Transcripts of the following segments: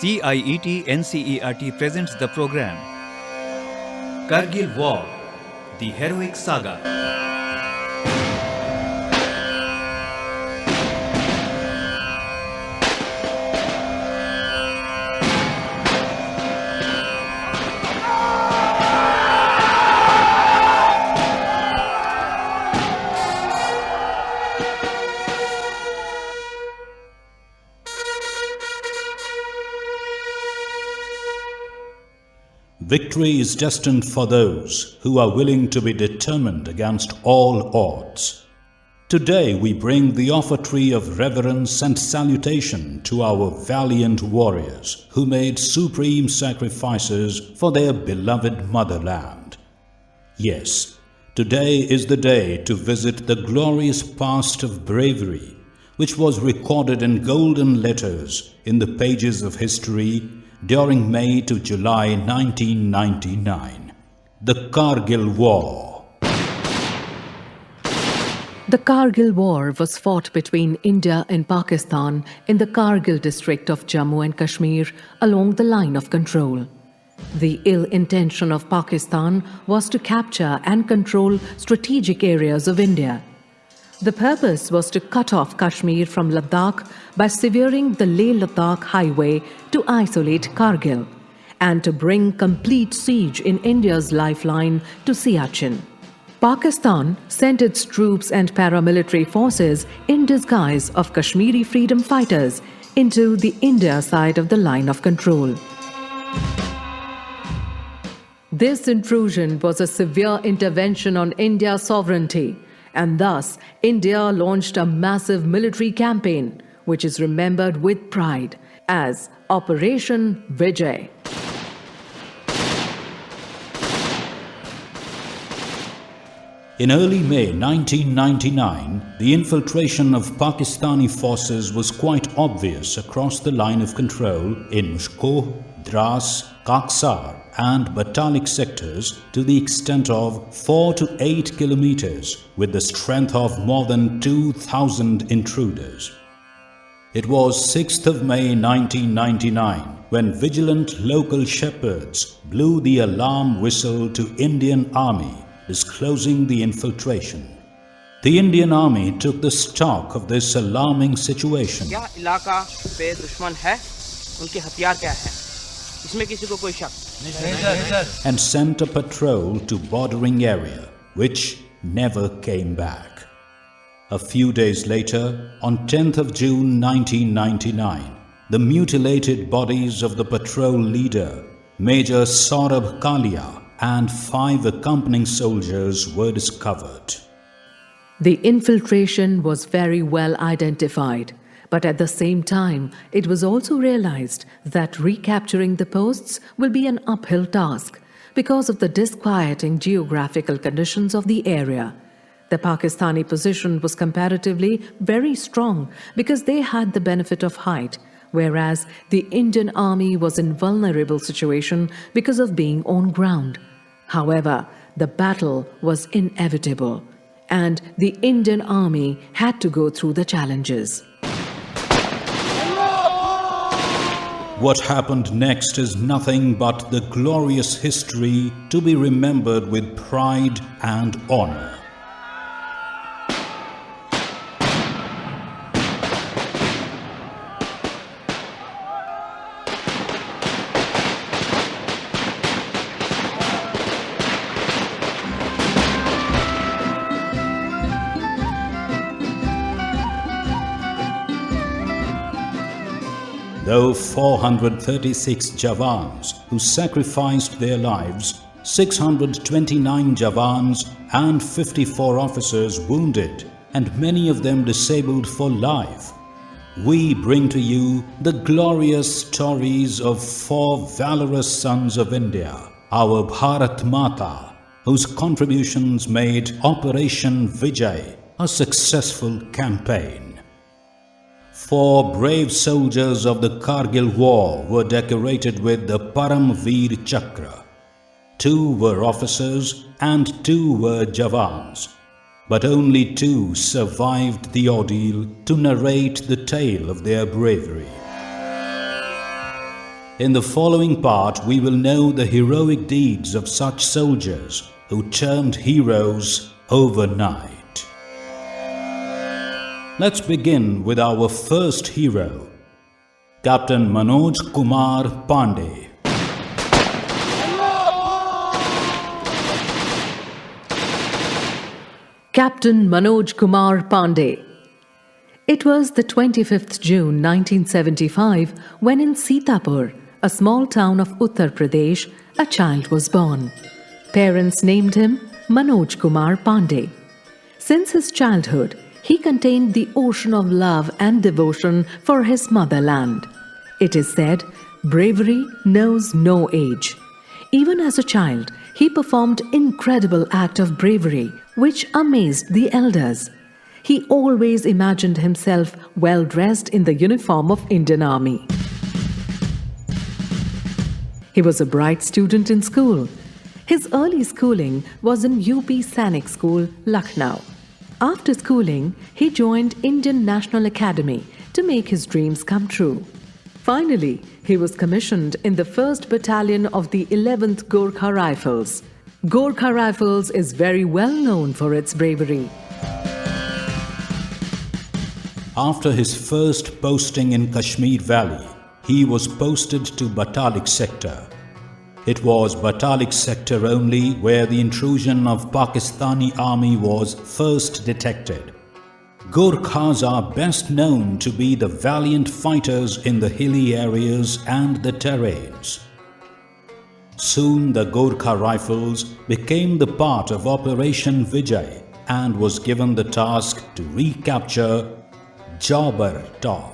CIET NCERT presents the program Kargil War, the heroic saga. Victory is destined for those who are willing to be determined against all odds. Today we bring the offertory of reverence and salutation to our valiant warriors who made supreme sacrifices for their beloved motherland. Yes, today is the day to visit the glorious past of bravery, which was recorded in golden letters in the pages of history during May to July 1999, the Kargil War. The Kargil War was fought between India and Pakistan in the Kargil district of Jammu and Kashmir along the line of control. The ill intention of Pakistan was to capture and control strategic areas of India. The purpose was to cut off Kashmir from Ladakh by severing the Leh-Ladakh highway to isolate Kargil and to bring complete siege in India's lifeline to Siachen. Pakistan sent its troops and paramilitary forces in disguise of Kashmiri freedom fighters into the India side of the line of control. This intrusion was a severe intervention on India's sovereignty, and thus India launched a massive military campaign, which is remembered with pride as Operation Vijay. In early May 1999, the infiltration of Pakistani forces was quite obvious across the line of control in Shkoh, Dras, Kaksar and Batalik sectors to the extent of 4 to 8 kilometers with the strength of more than 2,000 intruders. It was 6th of May 1999 when vigilant local shepherds blew the alarm whistle to Indian Army disclosing the infiltration. The Indian Army took the stock of this alarming situation. क्या इलाका पे दुश्मन है, उनके हथियार क्या है, इसमें किसी को कोई शक नहीं, and sent a patrol to bordering area, which never came back. A few days later, on 10th of June 1999, the mutilated bodies of the patrol leader, Major Saurabh Kalia, and 5 accompanying soldiers were discovered. The infiltration was very well identified, but at the same time, it was also realized that recapturing the posts will be an uphill task because of the disquieting geographical conditions of the area. The Pakistani position was comparatively very strong because they had the benefit of height, whereas the Indian Army was in vulnerable situation because of being on ground. However, the battle was inevitable, and the Indian Army had to go through the challenges. What happened next is nothing but the glorious history to be remembered with pride and honor. Though 436 Jawans who sacrificed their lives, 629 Jawans and 54 officers wounded, and many of them disabled for life, we bring to you the glorious stories of 4 valorous sons of India, our Bharat Mata, whose contributions made Operation Vijay a successful campaign. 4 brave soldiers of the Kargil War were decorated with the Param Veer Chakra. 2 were officers and 2 were Jawans, but only 2 survived the ordeal to narrate the tale of their bravery. In the following part, we will know the heroic deeds of such soldiers who turned heroes overnight. Let's begin with our first hero, Captain Manoj Kumar Pandey. Captain Manoj Kumar Pandey. It was the 25th June 1975 when in Sitapur, a small town of Uttar Pradesh, a child was born. Parents named him Manoj Kumar Pandey. Since his childhood, he contained the ocean of love and devotion for his motherland. It is said, bravery knows no age. Even as a child, he performed incredible act of bravery which amazed the elders. He always imagined himself well dressed in the uniform of Indian Army. He was a bright student in school. His early schooling was in UP Sainik School, Lucknow. After schooling, he joined Indian National Academy to make his dreams come true. Finally, he was commissioned in the 1st Battalion of the 11th Gorkha Rifles. Gorkha Rifles is very well known for its bravery. After his first posting in Kashmir Valley, he was posted to Batalik sector. It was Batalik sector only where the intrusion of Pakistani army was first detected. Gorkhas are best known to be the valiant fighters in the hilly areas and the terrains. Soon the Gorkha Rifles became the part of Operation Vijay and was given the task to recapture Jobber Top.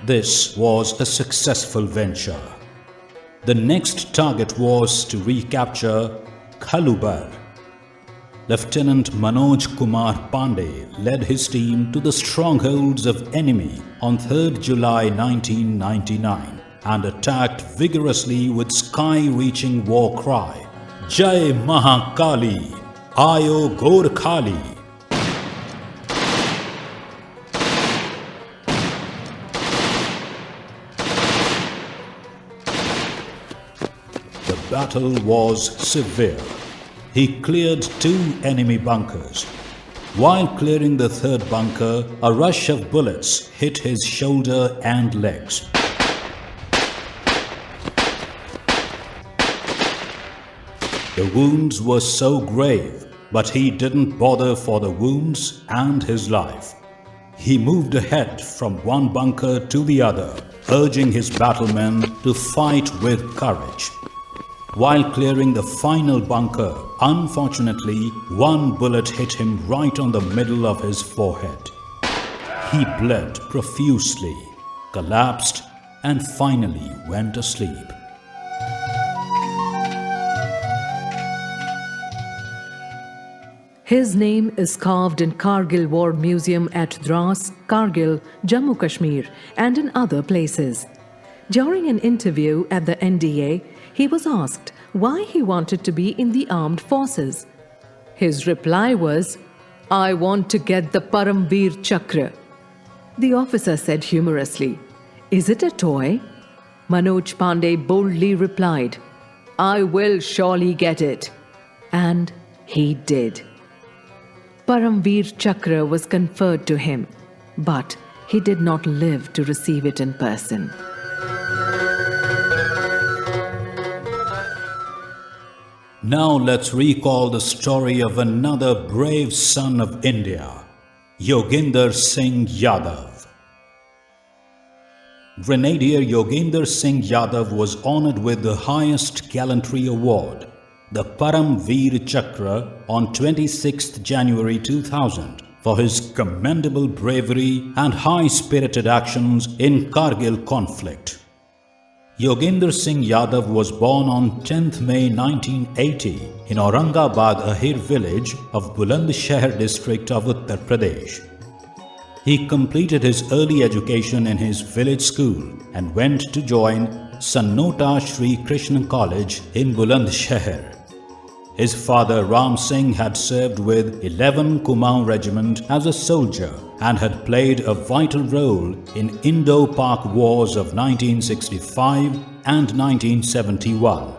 This was a successful venture. The next target was to recapture Khalubar. Lieutenant Manoj Kumar Pandey led his team to the strongholds of enemy on 3rd July 1999 and attacked vigorously with sky-reaching war cry, Jai Mahakali, Ayo Gorkhali. The battle was severe. He cleared 2 enemy bunkers. While clearing the 3rd bunker, a rush of bullets hit his shoulder and legs. The wounds were so grave, but he didn't bother for the wounds and his life. He moved ahead from one bunker to the other, urging his battlemen to fight with courage. While clearing the final bunker, unfortunately, one bullet hit him right on the middle of his forehead. He bled profusely, collapsed, and finally went asleep. His name is carved in Kargil War Museum at Dras, Kargil, Jammu Kashmir, and in other places. During an interview at the NDA, he was asked why he wanted to be in the armed forces. His reply was, "I want to get the Paramveer Chakra." The officer said humorously, "Is it a toy?" Manoj Pandey boldly replied, "I will surely get it." And he did. Paramveer Chakra was conferred to him, but he did not live to receive it in person. Now let's recall the story of another brave son of India, Yoginder Singh Yadav. Grenadier Yoginder Singh Yadav was honored with the highest gallantry award, the Paramveer Chakra, on 26th January 2000 for his commendable bravery and high-spirited actions in Kargil conflict. Yoginder Singh Yadav was born on 10th May 1980 in Aurangabad Ahir village of Bulandshahr district of Uttar Pradesh. He completed his early education in his village school and went to join Sannota Shri Krishna College in Bulandshahr. His father Ram Singh had served with 11 Kumaon Regiment as a soldier and had played a vital role in Indo-Pak Wars of 1965 and 1971.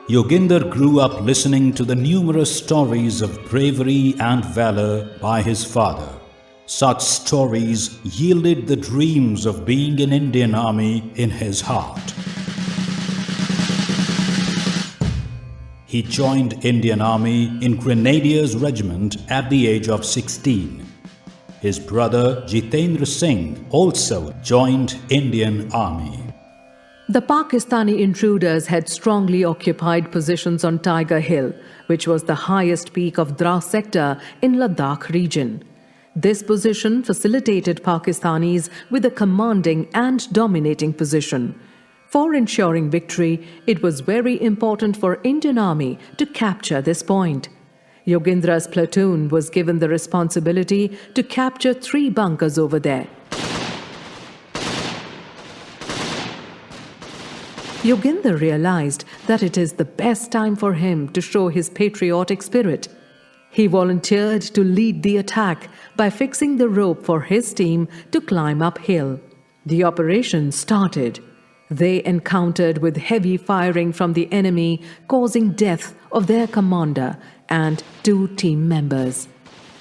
Yoginder grew up listening to the numerous stories of bravery and valor by his father. Such stories yielded the dreams of being in Indian Army in his heart. He joined Indian Army in Grenadiers Regiment at the age of 16. His brother Jitendra Singh also joined Indian Army. The Pakistani intruders had strongly occupied positions on Tiger Hill, which was the highest peak of Dras sector in Ladakh region. This position facilitated Pakistanis with a commanding and dominating position. For ensuring victory, it was very important for Indian Army to capture this point. Yogendra's platoon was given the responsibility to capture 3 bunkers over there. Yogindra realized that it is the best time for him to show his patriotic spirit. He volunteered to lead the attack by fixing the rope for his team to climb uphill. The operation started. They encountered with heavy firing from the enemy, causing death of their commander and 2 team members.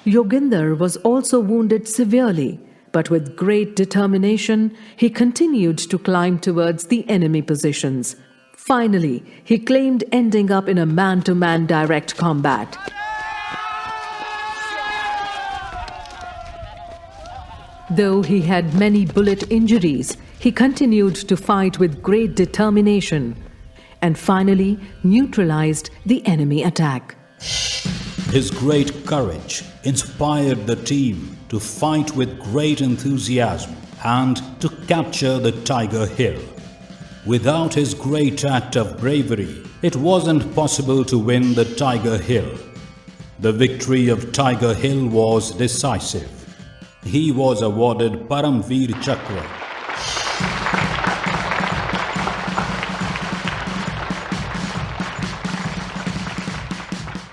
Yoginder was also wounded severely, but with great determination, he continued to climb towards the enemy positions. Finally, he claimed ending up in a man-to-man direct combat. Though he had many bullet injuries, he continued to fight with great determination and finally neutralized the enemy attack. His great courage inspired the team to fight with great enthusiasm and to capture the Tiger Hill. Without his great act of bravery, it wasn't possible to win the Tiger Hill. The victory of Tiger Hill was decisive. He was awarded Paramveer Chakra.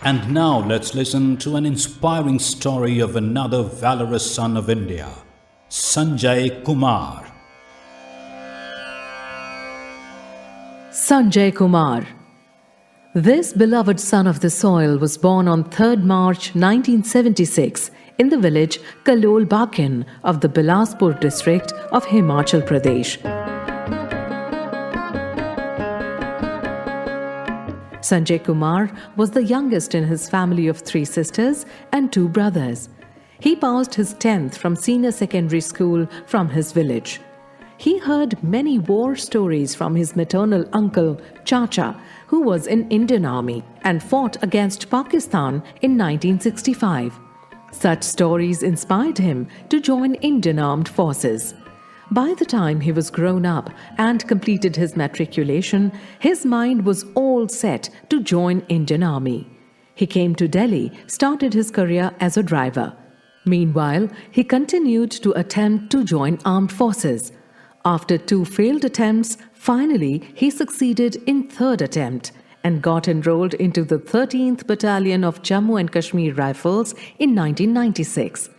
And now let's listen to an inspiring story of another valorous son of India, Sanjay Kumar. Sanjay Kumar. This beloved son of the soil was born on 3rd March 1976 in the village Kalol Bakin of the Bilaspur district of Himachal Pradesh. Sanjay Kumar was the youngest in his family of 3 sisters and 2 brothers. He passed his 10th from senior secondary school from his village. He heard many war stories from his maternal uncle, Chacha, who was in Indian Army and fought against Pakistan in 1965. Such stories inspired him to join Indian Armed Forces. By the time he was grown up and completed his matriculation, his mind was all set to join Indian Army. He came to Delhi, started his career as a driver. Meanwhile, he continued to attempt to join armed forces. After 2 failed attempts, finally he succeeded in 3rd attempt and got enrolled into the 13th Battalion of Jammu and Kashmir Rifles in 1996.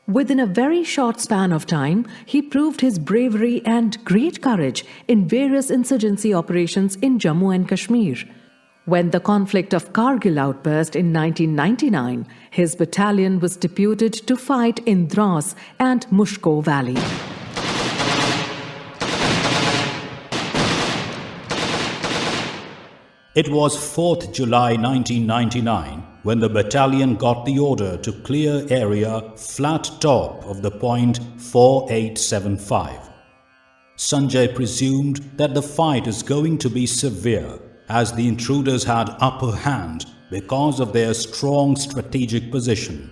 Within a very short span of time, he proved his bravery and great courage in various insurgency operations in Jammu and Kashmir. When the conflict of Kargil outburst in 1999, his battalion was deputed to fight in Dras and Mushko Valley. It was 4th July 1999 when the battalion got the order to clear area flat top of the point 4875. Sanjay presumed that the fight is going to be severe as the intruders had upper hand because of their strong strategic position.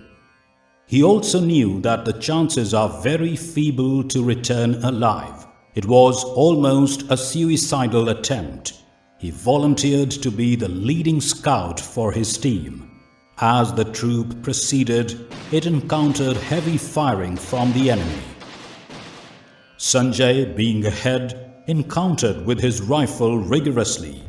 He also knew that the chances are very feeble to return alive. It was almost a suicidal attempt. He volunteered to be the leading scout for his team. As the troop proceeded, it encountered heavy firing from the enemy. Sanjay, being ahead, encountered with his rifle rigorously.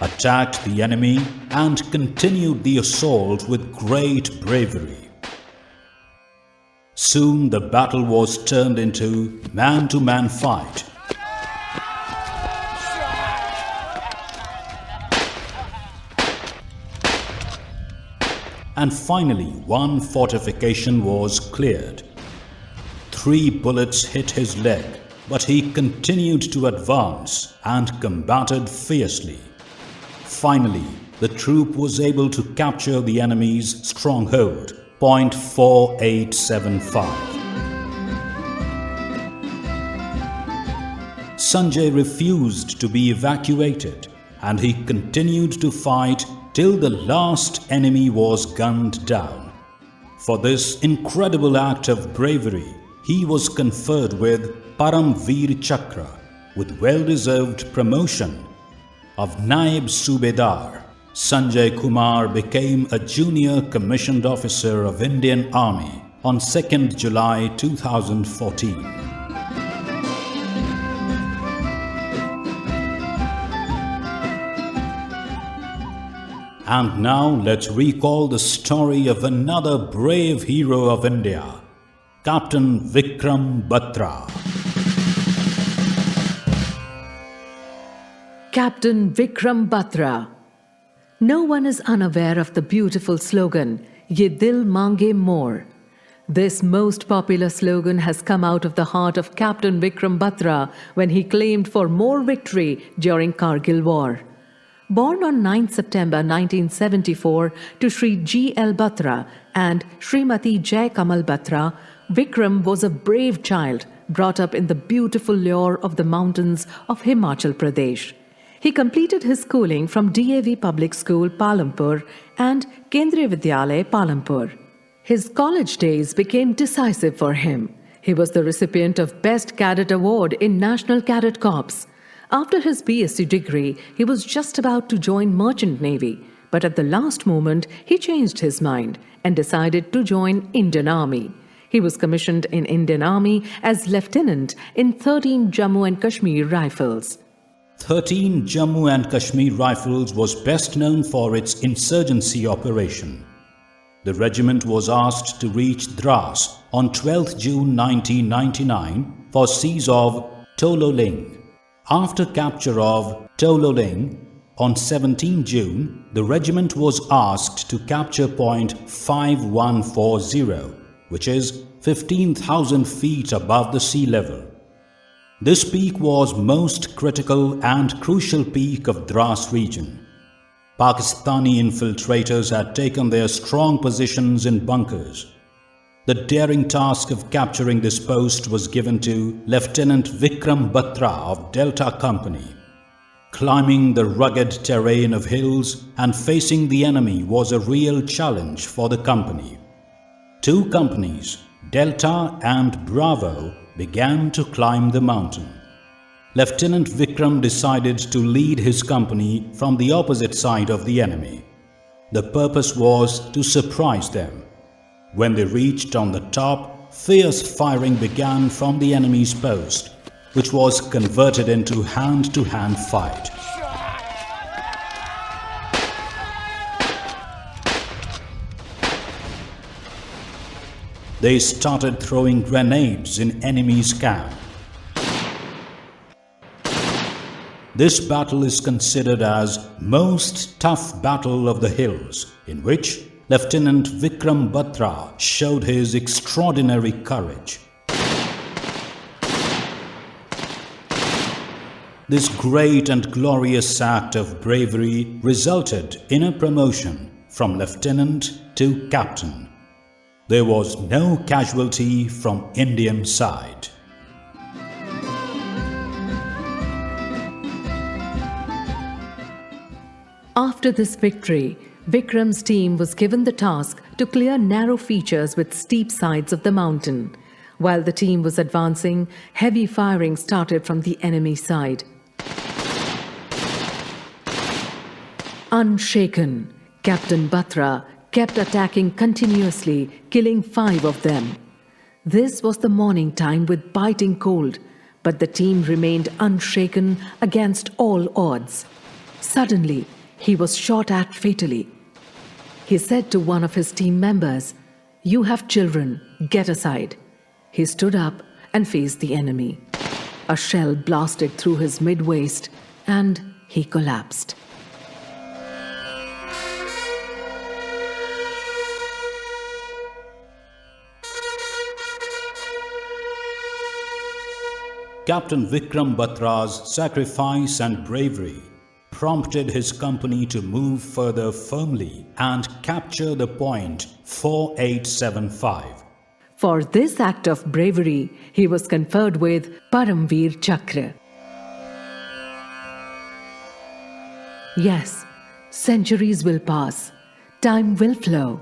attacked the enemy and continued the assault with great bravery. Soon the battle was turned into man-to-man fight. And finally, one fortification was cleared. 3 bullets hit his leg, but he continued to advance and combated fiercely. Finally, the troop was able to capture the enemy's stronghold, point 4875. Sanjay refused to be evacuated, and he continued to fight till the last enemy was gunned down. For this incredible act of bravery, he was conferred with Param Veer Chakra, with well-deserved promotion of Naib Subedar. Sanjay Kumar became a junior commissioned officer of Indian Army on 2nd July 2014. And now let's recall the story of another brave hero of India, Captain Vikram Batra. Captain Vikram Batra. No one is unaware of the beautiful slogan, Ye Dil Mange More. This most popular slogan has come out of the heart of Captain Vikram Batra when he claimed for more victory during Kargil War. Born on 9 September 1974 to Sri G. L. Batra and Srimati Jai Kamal Batra, Vikram was a brave child brought up in the beautiful lure of the mountains of Himachal Pradesh. He completed his schooling from DAV Public School, Palampur and Kendriya Vidyalaya, Palampur. His college days became decisive for him. He was the recipient of Best Cadet Award in National Cadet Corps. After his BSc degree, he was just about to join Merchant Navy, but at the last moment, he changed his mind and decided to join Indian Army. He was commissioned in Indian Army as lieutenant in 13 Jammu and Kashmir Rifles. 13 Jammu and Kashmir Rifles was best known for its insurgency operation. The regiment was asked to reach Dras on 12th June 1999 for siege of Tololing. After capture of Tololing on 17 June, the regiment was asked to capture point 5140, which is 15,000 feet above the sea level. This peak was most critical and crucial peak of Dras region. Pakistani infiltrators had taken their strong positions in bunkers. The daring task of capturing this post was given to Lieutenant Vikram Batra of Delta Company. Climbing the rugged terrain of hills and facing the enemy was a real challenge for the company. 2 companies, Delta and Bravo, began to climb the mountain. Lieutenant Vikram decided to lead his company from the opposite side of the enemy. The purpose was to surprise them. When they reached on the top, fierce firing began from the enemy's post, which was converted into hand-to-hand fight. They started throwing grenades in enemy's camp. This battle is considered as most tough battle of the hills, in which Lieutenant Vikram Batra showed his extraordinary courage. This great and glorious act of bravery resulted in a promotion from lieutenant to captain. There was no casualty from Indian side. After this victory, Vikram's team was given the task to clear narrow features with steep sides of the mountain. While the team was advancing, heavy firing started from the enemy side. Unshaken, Captain Batra kept attacking continuously, killing 5 of them. This was the morning time with biting cold, but the team remained unshaken against all odds. Suddenly, he was shot at fatally. He said to one of his team members, "You have children, get aside." He stood up and faced the enemy. A shell blasted through his mid-waist and he collapsed. Captain Vikram Batra's sacrifice and bravery prompted his company to move further firmly and capture the point 4875. For this act of bravery, he was conferred with Paramveer Chakra. Yes, centuries will pass, time will flow,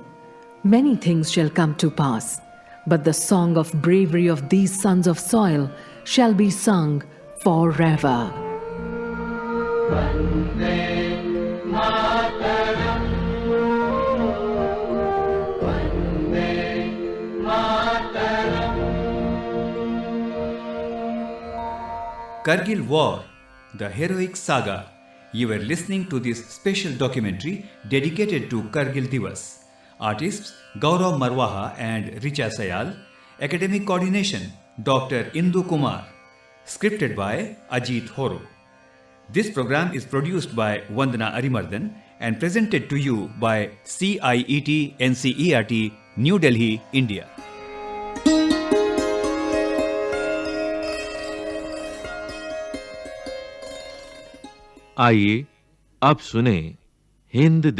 many things shall come to pass, but the song of bravery of these sons of soil shall be sung forever. Kargil War, the heroic saga. You were listening to this special documentary dedicated to Kargil Divas. Artists Gaurav Marwaha and Richa Sayal. Academic coordination Dr. Indu Kumar. Scripted by Ajit Horo. This program is produced by Vandana Arimardhan and presented to you by CIET NCERT, New Delhi, India. आइए अब सुने हिंद